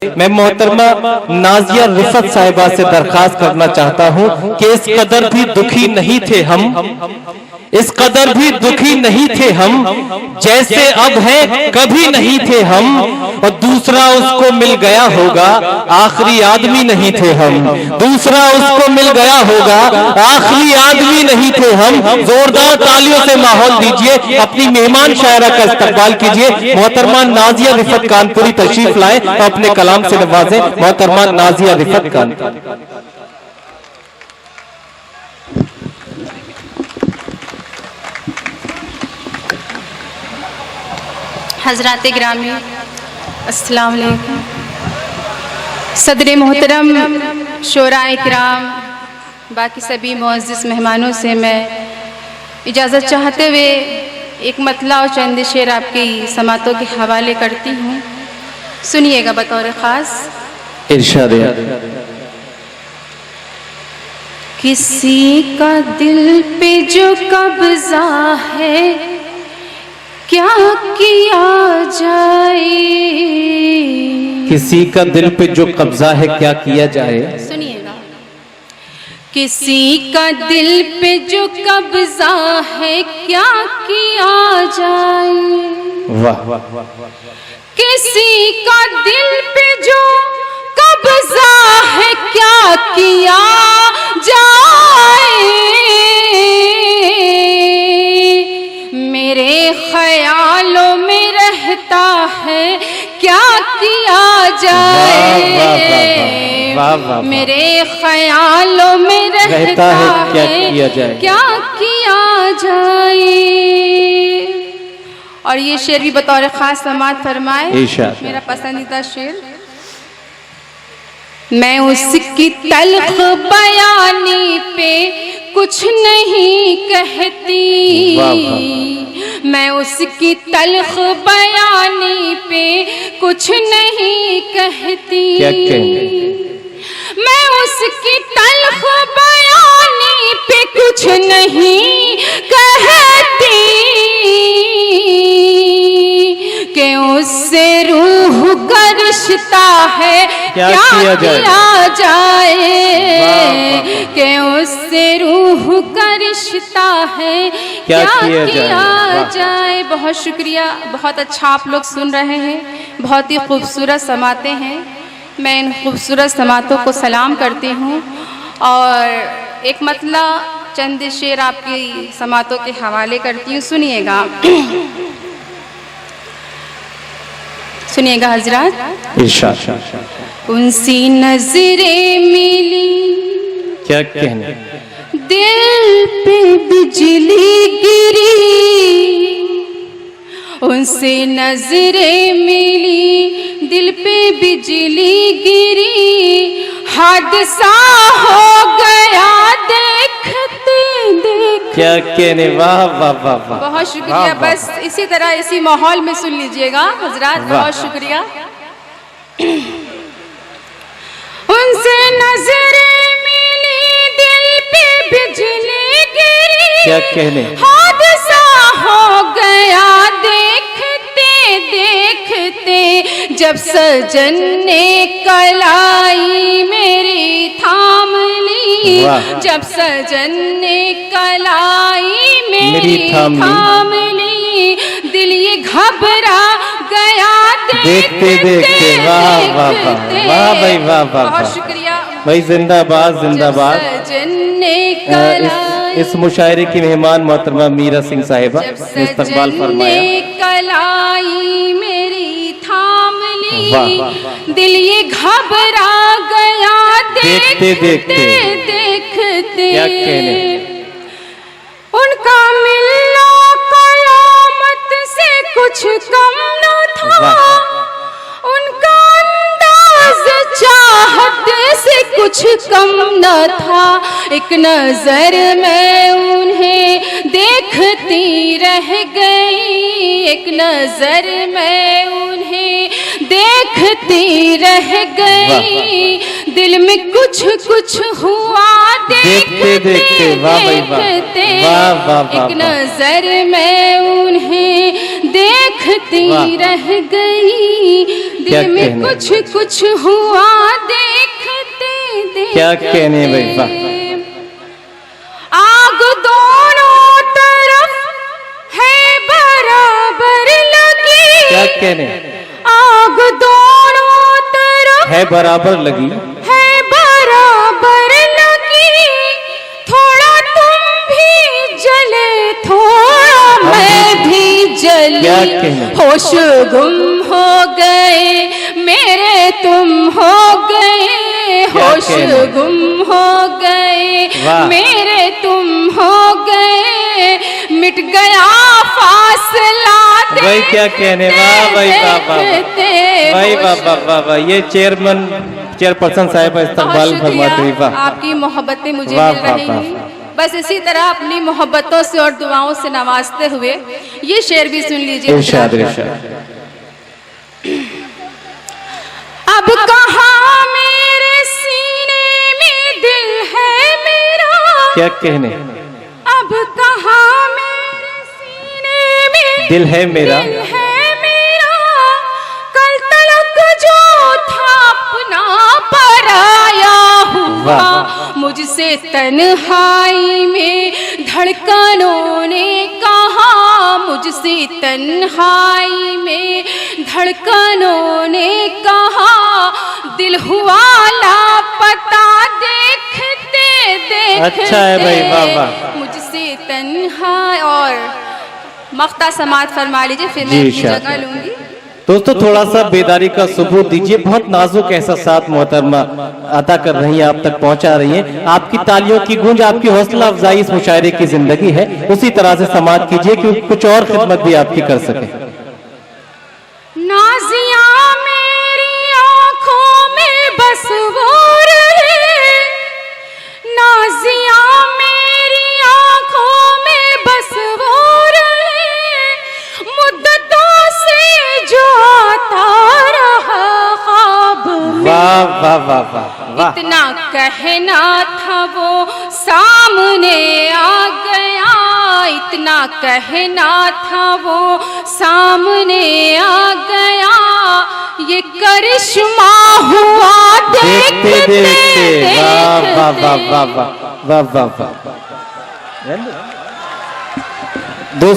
मैं मोहतरमा नाजिया रिफत साहिबा से दरखास्त करना चाहता हूं कि इस कदर भी दुखी नहीं थे हम, इस कदर भी दुखी नहीं थे हम, जैसे अब हैं कभी नहीं थे हम, और दूसरा उसको मिल गया होगा आखिरी आदमी नहीं थे हम, दूसरा उसको मिल गया होगा आखिरी आदमी नहीं थे हम। जोरदार तालियों से माहौल दीजिए, अपनी मेहमान शायरा का इस्तकबाल कीजिए। मोहतरमा नाजिया रिफत कानपुरी तशरीफ लाए और अपने कलाम से नवाजें। मोहतरमा नाजिया रिफत कानपुरी। हजरात गिरामी अस्सलाम वालेकुम। सदर मोहतरम, शोराए किराम, बाकी सभी मुअज़्ज़िज़ मेहमानों से मैं इजाज़त चाहते हुए एक मतला और चंद शेर आपकी समातों के हवाले करती हूँ, सुनिएगा बतौर ख़ास। इरशाद। किसी का दिल पे जो कब्ज़ा है क्या किया जाए, किसी का दिल पे जो कब्जा है क्या किया जाए। सुनिएगा। किसी का दिल पे जो कब्जा है क्या किया जाए, वाह वाह वाह। किसी का दिल पे जो कब्जा है क्या किया जाए, मेरे ख्यालों में रहता है क्या किया जाए, मेरे ख्यालों में रहता है क्या किया जाए, क्या किया जाए। और ये शेर भी बतौर खास समात फरमाए, मेरा पसंदीदा शेर। मैं उसकी तल्ख बयानी पे कुछ नहीं कहती, मैं उसकी तल्ख बयानी पे कुछ नहीं कहती, मैं उसकी तल्ख बयानी पे कुछ नहीं कहती, कि उससे रूह का रिश्ता है क्या किया जाए, कि उससे रूह का रिश्ता है क्या किया जाए। बहुत शुक्रिया, बहुत अच्छा आप लोग सुन रहे हैं, बहुत ही खूबसूरत समाते हैं। मैं इन खूबसूरत समातों को सलाम करती हूँ और एक मतला चंद शेर आपकी समातों के हवाले करती हूँ, सुनिएगा। सुनिएगा हजरात। उनसी नजरें मिली क्या कहने, दिल पे बिजली गिरी, उनसे नजरें मिली दिल पे बिजली गिरी, हादसा हो गया देखते देखते। क्या कहने, वाह वाह वाह वाह। बहुत शुक्रिया। बस इसी तरह इसी माहौल में सुन लीजिएगा हजरात, बहुत शुक्रिया। उनसे नजरें मिली दिल पे बिजली गिरी, क्या कहने, हादसा हो गया देखते देखते, जब सजन ने कलाई मेरी थाम ली, जब सजन ने कलाई मेरी थाम ली, दिल ये घबरा गया देखते देखते। वाह वाह वाह वाह भाई, वाह वाह। बहुत शुक्रिया भाई, जिंदाबाद जिंदाबाद। इस मुशायरे की मेहमान मोहतरमा मीरा सिंह साहिबा ने इस्तकबाल फरमाया। कलाई मेरी थाम ली, दिल ये घबरा गया देखते देखते देखते, क्या कहने, उनका मिलना कयामत से कुछ कम न था, उनका अंदाज चाहत से कुछ कम न था, एक नजर में उन्हें देखती रह गई, एक नजर में उन्हें देखती रह गई, दिल में कुछ कुछ हुआ देखते देखते, एक नजर में उन्हें देखती रह गई, दिल में कुछ कुछ हुआ देखते देखते। क्या कहने भाई, वाह। आग दोनों तरफ है बराबर लगी, क्या कहने, आग दोनों तरफ है बराबर लगी, है बराबर लगी, थोड़ा तुम भी जले थोड़ा मैं भी जली, होश गुम हो गए मेरे तुम हो गए, होश गुम हो गए मेरे तुम हो गए, मिट गया फासला। भाई क्या कहने, वाह भाई बाबा, भाई बाबा बाबा। ये चेयरपर्सन साहिब इस्तकबाल फरमाते, वाह। आपकी मोहब्बतें मुझे मिल रही हैं, बस इसी तरह अपनी मोहब्बतों से और दुआओं से नवाजते हुए ये शेर भी सुन लीजिए। इरशाद इरशाद। अब कहाँ मेरे सीने में दिल है मेरा, क्या कहने, अब कहाँ मेरे सीने में दिल है मेरा, दिल है मेरा, कल तलक जो था अपना पराया हुआ, मुझसे तन्हाई में धड़कनों ने कहा, मुझसे तन्हाई में धड़कनों ने कहा, दिल हुआ लापता देखते देखते। अच्छा है भाई, वाह वाह। मुझसे तन्हा, और मख्ता समात फरमा लीजिए, फिर मैं अपनी जगह लूंगी। दोस्तों थोड़ा सा बेदारी का सबूत दीजिए, बहुत नाजुक एहसासात मोहतरमा अता कर रही हैं, आप तक पहुंचा रही हैं। आपकी तालियों की गूंज, आपकी हौसला अफजाई इस मुशायरे की जिंदगी है, उसी तरह से समात कीजिए कि कुछ और खिदमत भी आपकी कर सके। नाजिया मेरी आंखों में बस वो रहे, नाजिया मेरी आंखों में बस वो रहे, मुद्दतों से जो आता रहा ख्वाब में। वाह वाह वाह वाह। इतना कहना था वो सामने आ गया, इतना कहना था वो सामने आ गया, ये करिश्मा हुआ देखते देखते। वाह वाह वाह वाह वाह वाह वाह।